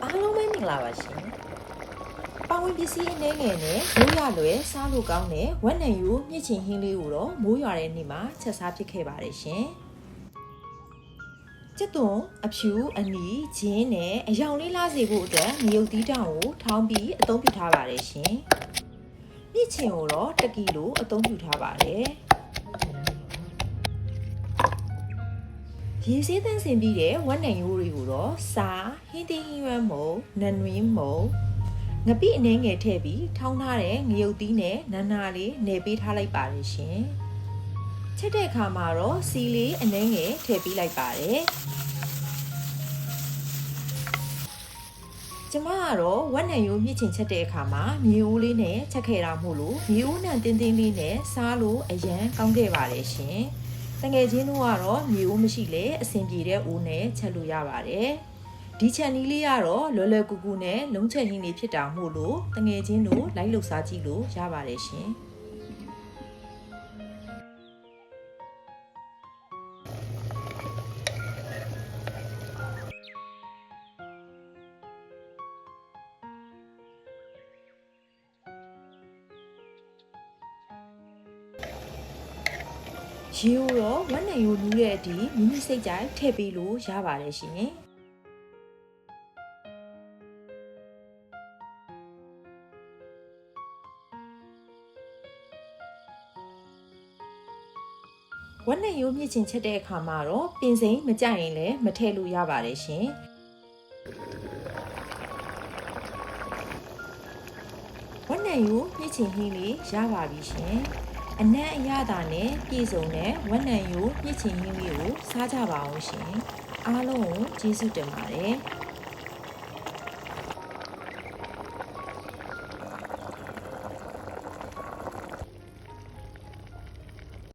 အားလုံးပဲမင်္ဂလာပါရှင်။ပါဝင်ပစ္စည်းအနေငယ်နဲ့မိုးရွာလွယ်စားလို့ကောင်းတဲ့ဝက်နံယူမြင့်ချင်ဟင်းလေးကိုတော့မိုးရွာတဲ့နေ့မှာချက်စားဖြစ်ခဲ့ပါတယ်ရှင်။ကျက်သွန်အဖြူအနီဂျင်းနဲ့အယောင်လေးလာစေဖို့အတွက်ငရုတ်သီးတောင်ကိုထောင်းပြီးအသုံးပြုထားပါတယ်ရှင်။မြင့်ချင်ကိုတော့1 ကီလိုအသုံးပြုထားပါတယ်။ရေဆေးသန့်စင်ပြီးတဲ့ဝက်နံရိုးတွေကိုတော့စားဟင်းသီးဟင်းရွက်မုံနံနွင်းမုံငပိအနှဲငယ်ထည့်ပြီးထောင်းထားတဲ့ငရုတ်သီးနဲ့နန်းနာလေးနယ်ပေးထားလိုက်ပါတယ်ရှင်ချက်တဲ့အခါမှာတော့စီလေးအနှဲငယ်ထည့်ပေးလိုက်ပါတယ်ကျမကတော့ဝက်နံရိုးမြင့်ချင်ချက်တဲ့အခါမှာမြေအိုးလေးနဲ့ချက်ခဲ့တာမို့လို့မြေအိုးနံတင်းတင်းလေးနဲ့စားလို့အရန်ကောင်းခဲ့ပါတယ်ရှင်တငယ်ချင်းတို့ကတော့မြေအိုးမရှိလေအဆင်ပြေတဲ့အိုးနဲ့ချက်လို့ရပါတယ်ဒီချန်နီးလေးကတော့လွယ်လွယ်ကူကူနဲ့လုံးချက်ဟင်းလေးဖြစ်တာမို့လို့တငယ်ချင်းတို့လိုက်လှုပ်စားကြည့်လို့ရပါတယ်ရှင်ရေကိုတော့ဝက်နံရိုးနူးတဲ့အထိမိမိစိတ်ကြိုက်ထည့်ပေးလို့ရပါတယ်ရှင်ဝက်နံရိုးမြင့်ချင်ချက်တဲ့အခါမှာတော့ပင်စိမ်းမကြိုက်ရင်လည်းမထည့်လို့ရပါတယ်ရှင်ဝက်နံရိုးမြင့်ချင်ဟင်းလေးရပါပြီရှင်အနံ့အရသာနဲ့ပြည့်စုံတဲ့ဝက်နံရိုးမြင့်ချင်ဟင်းလေးကိုစားကြပါအောင်ရှင်အားလုံးကိုကျေးဇူးတင်ပါတယ်